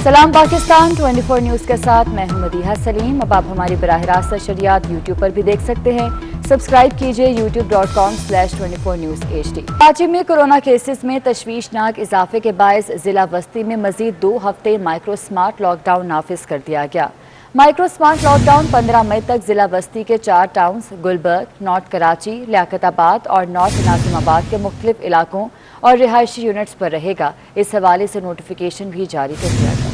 सलाम पाकिस्तान 24 न्यूज़ के साथ मैं हूं मदीहा सलीम। अब आप हमारी बराह रास्त नशरियात यूट्यूब पर भी देख सकते हैं। सब्सक्राइब कीजिए youtube.com/24newshd। कराची में कोरोना केसेस में तशवीशनाक इजाफे के बायस जिला वस्ती में मजीद 2 हफ्ते माइक्रो स्मार्ट लॉकडाउन नाफिज कर दिया गया। माइक्रो स्मार्ट लॉकडाउन 15 मई तक जिला बस्ती के 4 टाउन्स गुलबर्ग, नॉर्थ कराची, लियाकताबाद और नॉर्थ नाजिमाबाद के मुख्तलिफ इलाकों और रिहायशी यूनिट्स पर रहेगा। इस हवाले से नोटिफिकेशन भी जारी कर दिया गया।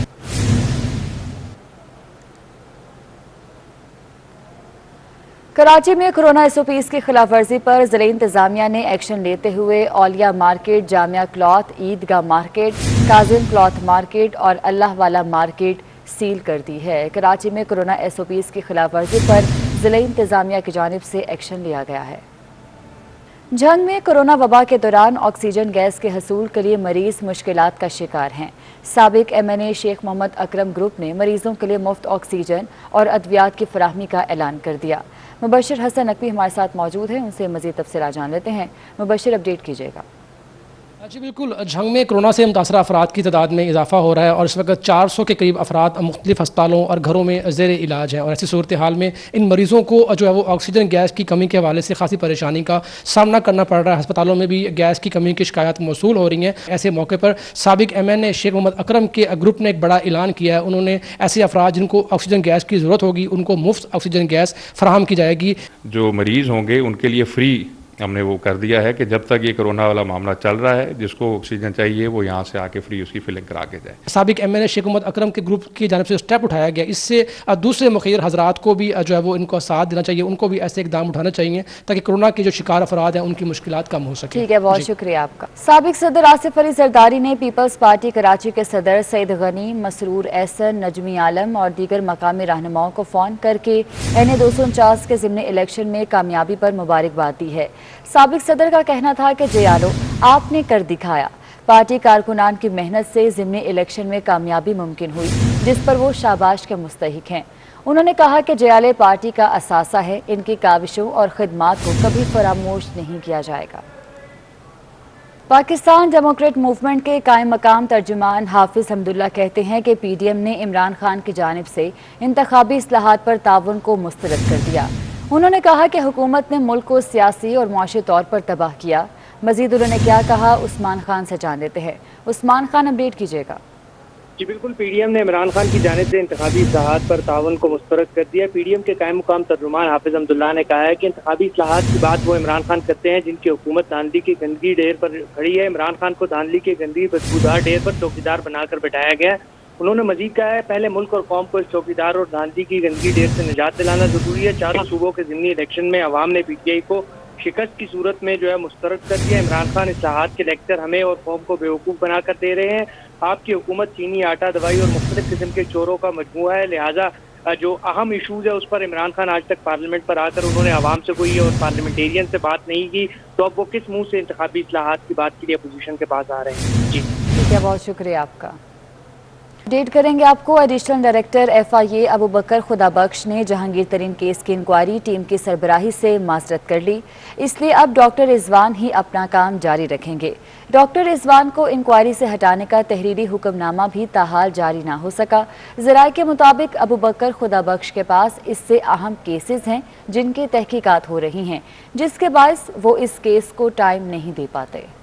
कराची में कोरोना SOPs की खिलाफ वर्जी पर जिला इंतजामिया ने एक्शन लेते हुए औलिया मार्केट, जामिया क्लॉथ, ईदगाह मार्केट, काजिम क्लॉथ मार्केट और अल्लाह वाला मार्केट सील कर दी है। कराची में कोरोना SOPs की खिलाफ वर्जी पर जिला इंतजामिया की जानिब से एक्शन लिया गया है। जंग में कोरोना वबा के दौरान ऑक्सीजन गैस के हसूल के लिए मरीज मुश्किलात का शिकार हैं। साबिक MNA शेख मोहम्मद अकरम ग्रुप ने मरीजों के लिए मुफ्त ऑक्सीजन और अद्वियात की फराहमी का ऐलान कर दिया। मुबशिर हसन नकवी हमारे साथ मौजूद हैं, उनसे मजीद तफसीलात जान लेते हैं। मुबशिर, अपडेट कीजिएगा। जी बिल्कुल, झंग में कोरोना से मुतासर अफराद की तादाद में इजाफा हो रहा है और इस वक्त 400 के करीब अफराद मुख्तलिफ अस्पतालों और घरों में ज़ेर इलाज हैं और ऐसी सूरत हाल में इन मरीज़ों को जो है वो ऑक्सीजन गैस की कमी के हवाले से खासी परेशानी का सामना करना पड़ रहा है। अस्पतालों में भी गैस की कमी की शिकायत मौसूल हो रही हैं। ऐसे मौके पर साबिक MNA शेख मोहम्मद अकरम के ग्रुप ने एक बड़ा ऐलान किया है। उन्होंने ऐसे अफराद जिनको ऑक्सीजन गैस की ज़रूरत होगी उनको मुफ्त ऑक्सीजन गैस फराहम की जाएगी। जो मरीज़ होंगे उनके लिए फ्री हमने वो कर दिया है कि जब तक ये कोरोना वाला मामला चल रहा है, जिसको ऑक्सीजन चाहिए वो यहाँ से आके फ्री उसकी फिलिंग करा के जाए। साबिक MNA शेख मोहम्मद अकरम के ग्रुप की जानिब से स्टेप उठाया गया, इससे दूसरे मुखिर हजरात को भी जो है वो इनको साथ देना चाहिए, उनको भी ऐसे इकदाम उठाना चाहिए ताकि कोरोना के जो शिकार अफराद हैं उनकी मुश्किलात कम हो सके। ठीक है, बहुत शुक्रिया आपका। साबिक सदर आसिफ अली जरदारी ने पीपल्स पार्टी कराची के सदर सईद गनी, मसरूर एहसन, नजमी आलम और दीगर मकामी रहनुमाओं को फोन करके NA 249 के ज़िमनी इलेक्शन में कामयाबी पर मुबारकबाद दी है। साबिक सदर का कहना था कि JRO आपने कर दिखाया। पार्टी कारकुनान की मेहनत से ज़िमनी इलेक्शन में कामयाबी मुमकिन हुई, जिस पर वो शाबाश के मुस्तहिक हैं। उन्होंने कहा कि JRO पार्टी का असासा है, इनकी काविशों और खिदमात को कभी फरामोश नहीं किया जाएगा। पाकिस्तान डेमोक्रेट मूवमेंट के कायम मकाम तर्जुमान हाफिज हमदुल्ला कहते हैं कि PDM ने इमरान खान की जानिब से इंतखाबी इस्लाहात पर ताउन को मुस्तरद कर दिया। उन्होंने कहा कि हुकूमत ने मुल्क को सियासी और मुआशी तौर पर तबाह किया। मजीद उन्होंने क्या कहा, उस्मान खान से जान लेते हैं। उस्मान खान, अपडेट कीजिएगा। जी बिल्कुल, PDM ने इमरान खान की जानिब से इंतखाबी इस्लाहात पर ताउन को मुस्तरद कर दिया। PDM के कायम मुकाम तर्जुमान हाफिज हमदुल्ला ने कहा है कि इंतखाबी इस्लाहात की बात वो इमरान खान करते हैं जिनकी हुकूमत धांधली की गंदगी ढेर पर खड़ी है। इमरान खान को धांधली के गंदगी बदबूदार ढेर पर चौकीदार बनाकर बैठाया गया है। उन्होंने मजीद कहा है, पहले मुल्क और कौम को इस चौकीदार और धांधली की गंदगी ढेर से निजात दिलाना जरूरी है। चारों सूबों के ज़िमनी इलेक्शन में अवाम ने PTI को शिकस्त की सूरत में जो है मुस्तरद कर दिया। इमरान खान इस्लाहात के लेक्चर हमें और कौम को बेवकूफ़ बनाकर दे रहे हैं। आपकी हुकूमत चीनी, आटा, दवाई और मुख्तलिफ किस्म के चोरों का मजमूआ है। लिहाजा जो अहम इशूज़ है उस पर इमरान खान आज तक पार्लियामेंट पर आकर उन्होंने आवाम से कोई और पार्लियामेंटेरियन से बात नहीं की, तो अब वो किस मुँह से इंतखाबी इस्लाहात की बात के लिए अपोजिशन के पास आ रहे हैं। जी ठीक है, बहुत शुक्रिया आपका। अपडेट करेंगे आपको। एडिशनल डायरेक्टर FIA अबू बकर खुदाबख्श ने जहांगीर तरीन केस की इंक्वायरी टीम की सरबराही से माजरत कर ली, इसलिए अब डॉक्टर रिजवान ही अपना काम जारी रखेंगे। डॉक्टर रिजवान को इंक्वायरी से हटाने का तहरीरी हुक्मनामा भी ताहाल जारी ना हो सका। ज़राए के मुताबिक अबू बकर खुदाबख्श के पास इससे अहम केसेस हैं जिनकी तहकीकात हो रही हैं, जिसके बायस वो इस केस को टाइम नहीं दे पाते।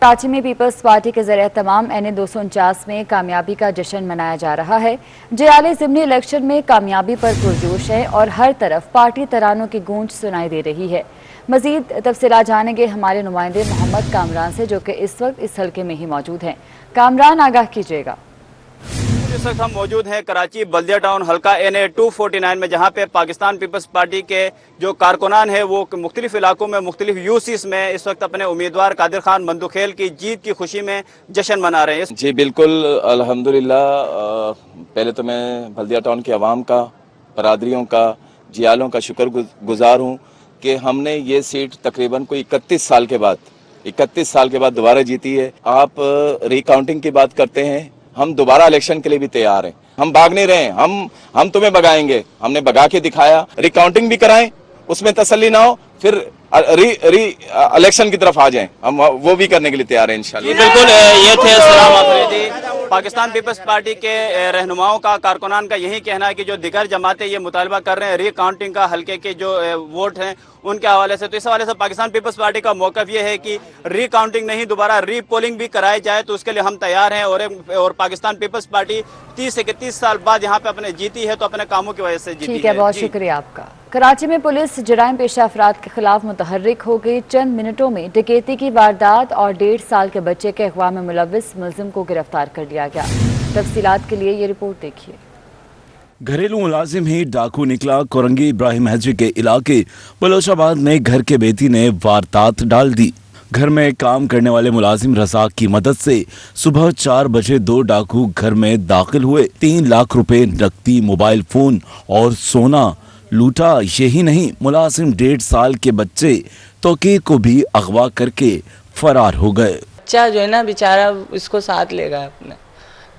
कराची में पीपल्स पार्टी के ज़रिए तमाम NA 249 में कामयाबी का जश्न मनाया जा रहा है। JRO ज़िमनी इलेक्शन में कामयाबी पर पुरजोश है और हर तरफ पार्टी तरानों की गूंज सुनाई दे रही है। मजीद तफसीलात जानेंगे हमारे नुमाइंदे मोहम्मद कामरान से, जो कि इस वक्त इस हल्के में ही मौजूद हैं। कामरान, आगाह कीजिएगा। इस वक्त हम मौजूद हैं कराची बल्दिया टाउन हल्का NA 249 में, जहां पे पाकिस्तान पीपल्स पार्टी के जो कारकुनान है वो मुख्तलिफ इलाकों में मुख्तलिफ UCs में इस वक्त अपने उम्मीदवार कादिर खान बंदूखेल की जीत की खुशी में जश्न मना रहे हैं। जी बिल्कुल, अल्हम्दुलिल्लाह। पहले तो मैं बल्दिया टाउन के अवाम का, बरादरियों का, जियालों का शुक्रगुजार हूँ कि हमने ये सीट तकरीबन कोई 31 साल के बाद दोबारा जीती है। आप रिकाउंटिंग की बात करते हैं, हम दोबारा इलेक्शन के लिए भी तैयार हैं। हम भाग नहीं रहे, हम तुम्हें भगाएंगे। हमने भगा के दिखाया। रिकाउंटिंग भी कराएं, उसमें तसल्ली ना हो, फिर इलेक्शन की तरफ आ जाएं, हम वो भी करने के लिए तैयार हैं इंशाल्लाह। बिल्कुल, ये थे सलाम आफरीदी पाकिस्तान पीपल्स पार्टी के रहनुमाओं का, कारकुनान का यही कहना है कि जो दिगर जमातें ये मुतालबा कर रहे हैं रीकाउंटिंग का, हल्के के जो वोट हैं उनके हवाले से, तो इस हवाले से पाकिस्तान पीपल्स पार्टी का मौक़िफ़ ये है कि रीकाउंटिंग नहीं, दोबारा रीपोलिंग भी कराई जाए तो उसके लिए हम तैयार हैं। और पाकिस्तान पीपल्स पार्टी 30 साल बाद यहाँ पे अपने जीती है तो अपने कामों की वजह से जीती है। ठीक है, बहुत शुक्रिया आपका। कराची में पुलिस जराइम पेशा अफराद के खिलाफ मुतहर्रिक हो गई। चंद मिनटों में डकैती की वारदात और 1.5 साल के बच्चे के अगवा में मुलव्विस मुलजिम को गिरफ्तार कर लिया गया। तफसीलात के लिए ये रिपोर्ट देखिए। घरेलू मुलाजिम ही डाकू निकला। कोरंगी इब्राहिम हजी के इलाके बलोचाबाद में घर के बेटी ने वारदात डाल दी। घर में काम करने वाले मुलाजिम रजाक की मदद से सुबह 4 बजे 2 डाकू घर में दाखिल हुए। 3 लाख रुपए नकदी, मोबाइल फोन और सोना लूटा। यही नहीं, मुलाजिम 1.5 साल के बच्चे तोकीर को भी अगवा करके फरार हो गए। बच्चा जो है ना बेचारा, इसको साथ ले गया अपने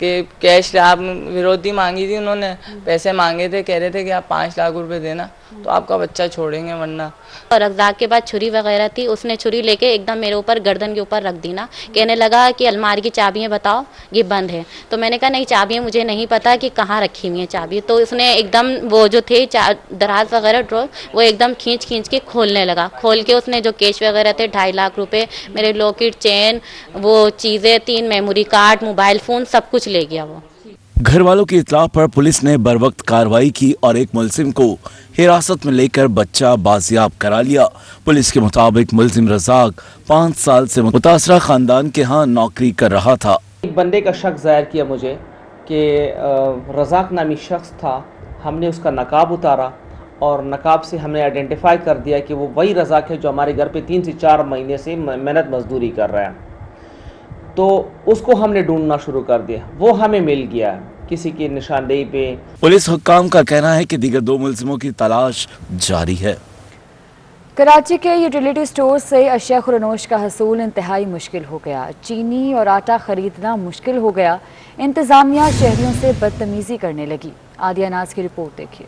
कि कैश आप विरोधी मांगी थी, उन्होंने पैसे मांगे थे, कह रहे थे कि आप 5 लाख रुपए देना तो आपका बच्चा छोड़ेंगे वरना। और रज़ाक के बाद छुरी वगैरह थी, उसने छुरी लेके एकदम मेरे ऊपर गर्दन के ऊपर रख दी ना, कहने लगा कि अलमारी की चाबियां बताओ, ये बंद है। तो मैंने कहा नहीं, चाबियां मुझे नहीं पता कि कहाँ रखी हुई हैं चाबी। तो उसने एकदम वो जो थे दराज वगैरह ड्रॉर, वो एकदम खींच के खोलने लगा। खोल के उसने जो कैश वगैरह थे 2.5 लाख रुपए, मेरे लॉकेट, चेन, वो चीज़ें, 3 मेमोरी कार्ड, मोबाइल फ़ोन, सब कुछ ले गया वो। घर वालों की इत्तला पर पुलिस ने बरवक्त कार्रवाई की और एक मुलजिम को हिरासत में लेकर बच्चा बाजियाब करा लिया। पुलिस के मुताबिक मुलजिम रजाक 5 साल से मुतासरा खानदान के यहाँ नौकरी कर रहा था। एक बंदे का शक ज़ाहिर किया मुझे कि रजाक नामी शख्स था। हमने उसका नकाब उतारा और नकाब से हमने आइडेंटिफाई कर दिया कि वो वही रजाक है जो हमारे घर पे 3 से 4 महीने से मेहनत मजदूरी कर रहा है। तो उसको हमने ढूंढना शुरू कर दिया, वो हमें मिल गया किसी की निशानदेही पे। पुलिस हुक्काम का कहना है कि दीगर 2 मुलजिमों की तलाश जारी है। कराची के यूटिलिटी स्टोर से अशिया खुरनोश का हसूल इंतहाई मुश्किल हो गया। चीनी और आटा खरीदना मुश्किल हो गया। इंतजामिया शहरियों से बदतमीजी करने लगी। आदिया नाज की रिपोर्ट देखिए।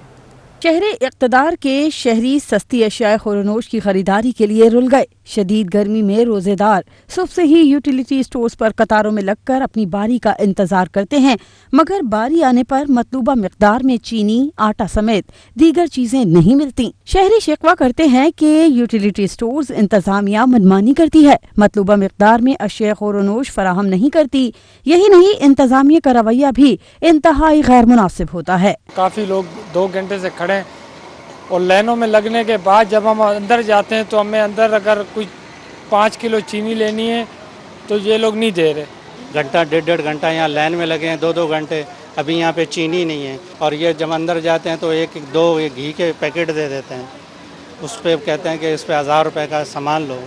शहरे इक़्तिदार के शहरी सस्ती अशिया खुरनोश की खरीदारी के लिए रुल गए। शदीद गर्मी में रोजेदार सुबह से ही यूटिलिटी स्टोर्स पर कतारों में लगकर अपनी बारी का इंतजार करते हैं, मगर बारी आने पर मतलूबा मिकदार में चीनी, आटा समेत दीगर चीजें नहीं मिलती। शहरी शिकवा करते हैं कि यूटिलिटी स्टोर्स इंतजामिया मनमानी करती है, मतलूबा मिकदार में अशिया खुरनोश फराहम नहीं करती। यही नहीं, इंतजामिया का रवैया भी इंतहाई गैर मुनासिब होता है। काफी लोग 2 घंटे से खड़े और लाइनों में लगने के बाद जब हम अंदर जाते हैं तो हमें अंदर अगर कोई 5 किलो चीनी लेनी है तो ये लोग नहीं दे रहे। घंटा 1.5 घंटा यहाँ लाइन में लगे हैं, 2 घंटे, अभी यहाँ पे चीनी नहीं है। और ये जब अंदर जाते हैं तो 1-2 घी के पैकेट दे देते हैं, उस पर कहते हैं कि इस पर 1000 रुपये का सामान लो।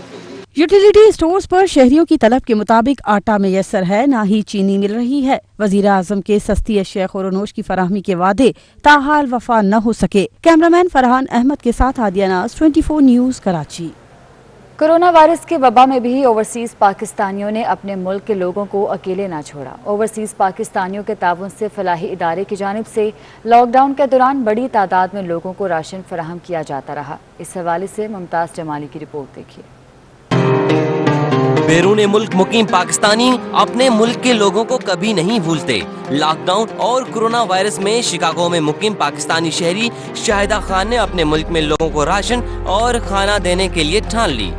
यूटिलिटी स्टोर्स पर शहरियों की तलब के मुताबिक आटा मैसर है, ना ही चीनी मिल रही है। वजीर आजम के सस्ती अशिया खुरनोश की फराहमी के वादे ताहाल वफा न हो सके। कैमरामैन फरहान अहमद के साथ आदिया नाज, 24 न्यूज़, कराची। कोरोना वायरस के वबा में भी ओवरसीज पाकिस्तानियों ने अपने मुल्क के लोगों को अकेले ना छोड़ा। ओवरसीज पाकिस्तानियों के ताउन से फलाही इदारे की जानिब से लॉकडाउन के दौरान बड़ी तादाद में लोगों को राशन फराहम किया जाता रहा। इस हवाले से मुमताज जमाली की रिपोर्ट देखिए। बैरून मुल्क मुकीम पाकिस्तानी अपने मुल्क के लोगों को कभी नहीं भूलते। लॉकडाउन और कोरोना वायरस में शिकागो में मुकीम पाकिस्तानी शहरी शाहिदा खान ने अपने मुल्क में लोगों को राशन और खाना देने के लिए ठान ली।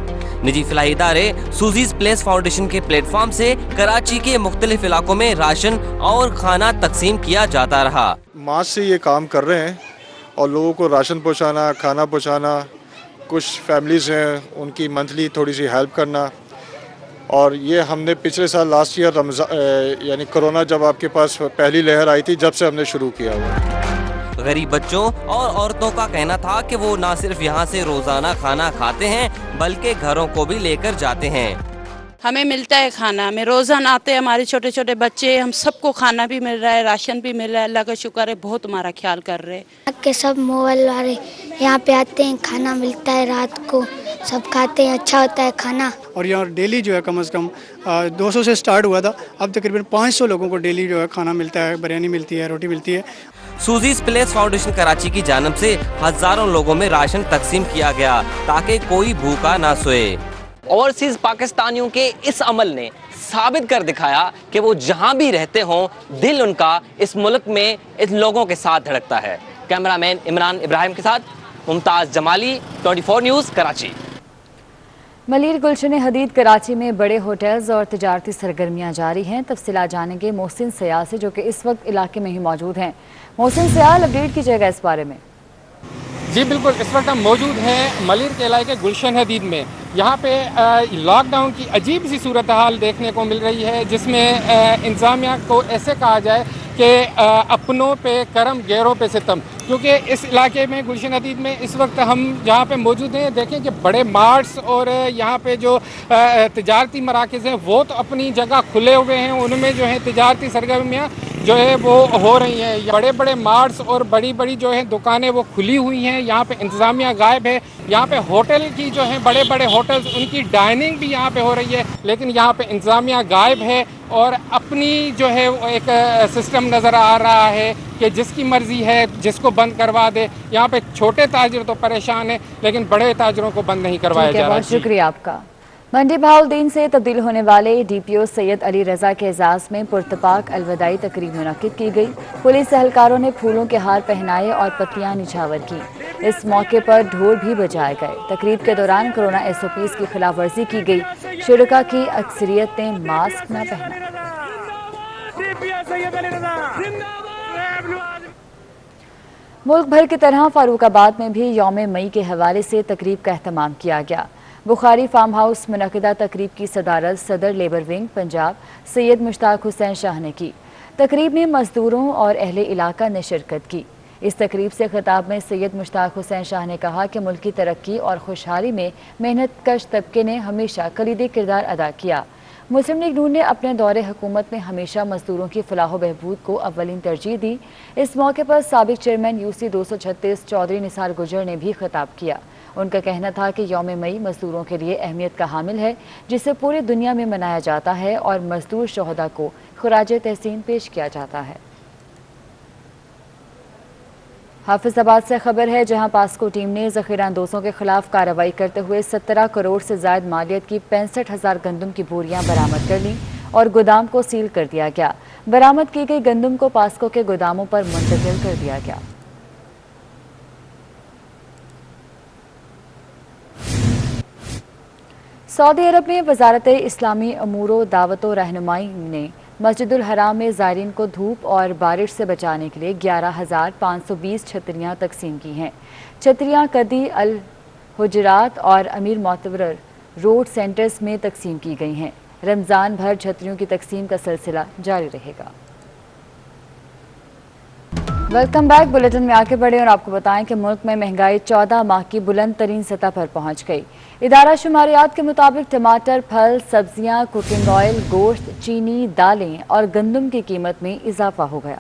निजी फलाही इदारे सूजीज प्लेस फाउंडेशन के प्लेटफॉर्म से कराची के मुख्तलिफ इलाकों में राशन और खाना तकसीम किया जाता रहा। मार्च से ये काम कर रहे हैं और लोगों को राशन पहुँचाना, खाना पहुँचाना, कुछ फैमिलीज़ हैं उनकी मंथली थोड़ी सी हेल्प करना। और ये हमने पिछले साल लास्ट ईयर यानी कोरोना जब आपके पास पहली लहर आई थी, जब से हमने शुरू किया हुआ। गरीब बच्चों और औरतों का कहना था कि वो न सिर्फ यहाँ से रोजाना खाना खाते हैं बल्कि घरों को भी लेकर जाते हैं। हमें मिलता है खाना, हमें रोजाना आते हैं हमारे छोटे छोटे बच्चे, हम सबको खाना भी मिल रहा है, राशन भी मिल रहा है। अल्लाह का शुक्र है, बहुत हमारा ख्याल कर रहे हैं। के सब मोबाइल वाले यहाँ पे आते हैं, खाना मिलता है रात को, सब खाते हैं, अच्छा होता है खाना। और यहाँ डेली जो है कम से कम 200 से स्टार्ट हुआ था, अब तकरीबन 500 लोगों को डेली जो है खाना मिलता है, बिरयानी मिलती है, रोटी मिलती है। सूजीज प्लेस फाउंडेशन कराची की जानब से हजारों लोगों में राशन तकसीम किया गया ताकि कोई भूखा ना सोए। اوورسیز پاکستانیوں کے اس عمل نے ثابت کر دکھایا کہ وہ جہاں بھی رہتے ہوں دل ان کا اس ملک میں ان لوگوں کے ساتھ دھڑکتا ہے۔ کیمرہ مین عمران ابراہیم کے ساتھ ممتاز جمالی، 24 نیوز، کراچی۔ ملیر گلشن حدید کراچی میں بڑے ہوٹلز اور تجارتی سرگرمیاں جاری ہیں۔ تفصیلات جانیں گے محسن سیال سے جو کہ اس وقت علاقے میں ہی موجود ہیں۔ محسن سیال، اپڈیٹ کیجیے گا اس بارے میں۔ جی بالکل، اس وقت ہم موجود ہیں ملیر کے علاقے گلشن حدید میں۔ یہاں پہ لاک ڈاؤن کی عجیب سی صورتحال دیکھنے کو مل رہی ہے، جس میں انتظامیہ کو ایسے کہا جائے کہ اپنوں پہ کرم غیروں پہ ستم، کیونکہ اس علاقے میں گلشن حدید میں اس وقت ہم جہاں پہ موجود ہیں دیکھیں کہ بڑے مارٹس اور یہاں پہ جو تجارتی مراکز ہیں وہ تو اپنی جگہ کھلے ہوئے ہیں، ان میں جو ہے تجارتی سرگرمیاں جو ہے وہ ہو رہی ہیں۔ بڑے بڑے مارٹس اور بڑی بڑی جو ہے دکانیں وہ کھلی ہوئی ہیں، یہاں پہ انتظامیہ غائب ہے۔ یہاں پہ ہوٹل کی جو ہے بڑے بڑے ہوٹلز، ان کی ڈائننگ بھی یہاں پہ ہو رہی ہے، لیکن یہاں پہ انتظامیہ غائب ہے اور اپنی جو ہے ایک سسٹم نظر آ رہا ہے کہ جس کی مرضی ہے جس کو بند کروا دے۔ یہاں پہ چھوٹے تاجر تو پریشان ہیں لیکن بڑے تاجروں کو بند نہیں کروایا جا رہا۔ بہت شکریہ آپ کا۔ منڈی بہاولدین سے تبدیل ہونے والے ڈی پی او سید علی رضا کے اعزاز میں پرتپاک الوداعی تقریب منعقد کی گئی۔ پولیس اہلکاروں نے پھولوں کے ہار پہنائے اور پتیاں نچھاور کی۔ اس موقع پر ڈھول بھی بجائے گئے۔ تقریب کے دوران کورونا SOPs کی خلاف ورزی کی گئی۔ شرکاء کی اکثریت نے ماسک نہ پہنا۔ ملک بھر کی طرح فاروق آباد میں بھی یوم مئی کے حوالے سے تقریب کا اہتمام کیا گیا۔ بخاری فارم ہاؤس منعقدہ تقریب کی صدارت صدر لیبر ونگ پنجاب سید مشتاق حسین شاہ نے کی۔ تقریب میں مزدوروں اور اہل علاقہ نے شرکت کی۔ اس تقریب سے خطاب میں سید مشتاق حسین شاہ نے کہا کہ ملک کی ترقی اور خوشحالی میں محنت کش طبقے نے ہمیشہ کلیدی کردار ادا کیا۔ مسلم لیگ نون نے اپنے دور حکومت میں ہمیشہ مزدوروں کی فلاح و بہبود کو اولین ترجیح دی۔ اس موقع پر سابق چیئرمین UC 236 چودھری نثار گجر نے بھی خطاب کیا۔ ان کا کہنا تھا کہ یوم مئی مزدوروں کے لیے اہمیت کا حامل ہے، جسے پوری دنیا میں منایا جاتا ہے اور مزدور شہداء کو خراج تحسین پیش کیا جاتا ہے۔ حافظ آباد سے خبر ہے جہاں پاسکو ٹیم نے ذخیرہ اندوزوں کے خلاف کارروائی کرتے ہوئے 17 کروڑ سے زائد مالیت کی 65,000 گندم کی بوریاں برآمد کر لیں اور گودام کو سیل کر دیا گیا۔ برآمد کی گئی گندم کو پاسکو کے گوداموں پر منتقل کر دیا گیا۔ سعودی عرب میں وزارت اسلامی امور و دعوت و رہنمائی نے مسجد الحرام میں زائرین کو دھوپ اور بارش سے بچانے کے لیے 11,520 چھتریاں تقسیم کی ہیں۔ چھتریاں کدی الحجرات اور امیر معتبر روڈ سینٹرز میں تقسیم کی گئی ہیں۔ رمضان بھر چھتریوں کی تقسیم کا سلسلہ جاری رہے گا۔ ویلکم بیک، بلیٹن میں آگے بڑھیں اور آپ کو بتائیں کہ ملک میں مہنگائی 14 ماہ کی بلند ترین سطح پر پہنچ گئی۔ ادارہ شماریات کے مطابق ٹماٹر، پھل، سبزیاں، کوکنگ آئل، گوشت، چینی، دالیں اور گندم کی قیمت میں اضافہ ہو گیا۔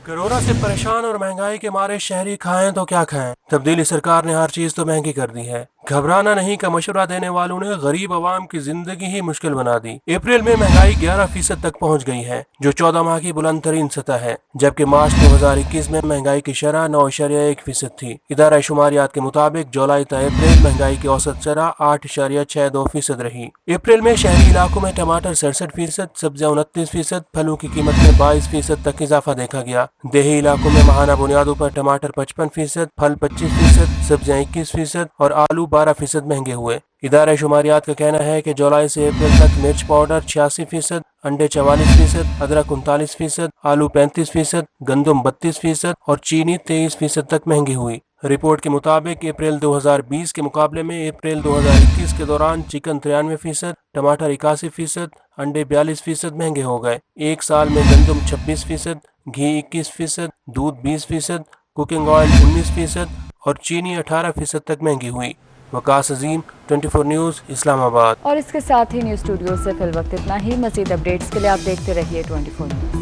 کورونا سے پریشان اور مہنگائی کے مارے شہری کھائیں تو کیا کھائیں، تبدیلی سرکار نے ہر چیز تو مہنگی کر دی ہے۔ گھبرانا نہیں کا مشورہ دینے والوں نے غریب عوام کی زندگی ہی مشکل بنا دی۔ اپریل میں مہنگائی 11% تک پہنچ گئی ہے جو 14 ماہ کی بلند ترین سطح ہے، جبکہ مارچ 2021 میں مہنگائی کی شرح 9.1% تھی۔ ادارہ شماریات کے مطابق جولائی تا اپریل مہنگائی کی اوسط شرح 8.62% رہی۔ اپریل میں شہری علاقوں میں ٹماٹر 67%، سبزیاں 29%، پھلوں کی قیمت میں 22% تک اضافہ دیکھا گیا۔ دیہی علاقوں میں ماہانہ بنیادوں پر ٹماٹر 55%، پھل 25%، سبزیاں 21% اور آلو 12% مہنگے ہوئے۔ ادارہ شماریات کا کہنا ہے کہ جولائی سے اپریل تک مرچ پاؤڈر 86%، انڈے 44%، ادرک 39%، آلو 35%، گندم 32% اور چینی 23% تک مہنگی ہوئی۔ رپورٹ کے مطابق اپریل 2020 کے مقابلے میں اپریل 2021 کے دوران چکن 93%، ٹماٹر 81%، انڈے 42% مہنگے ہو گئے۔ ایک سال میں گندم 26%، گھی 21%، دودھ 20%، کوکنگ آئل 19% اور چینی 18% تک مہنگی ہوئی۔ وقاص عظیم، 24 نیوز، اسلام آباد۔ اور اس کے ساتھ ہی نیوز اسٹوڈیو سے فی الوقت اتنا ہی۔ مزید اپڈیٹس کے لیے آپ دیکھتے رہیے 24 نیوز۔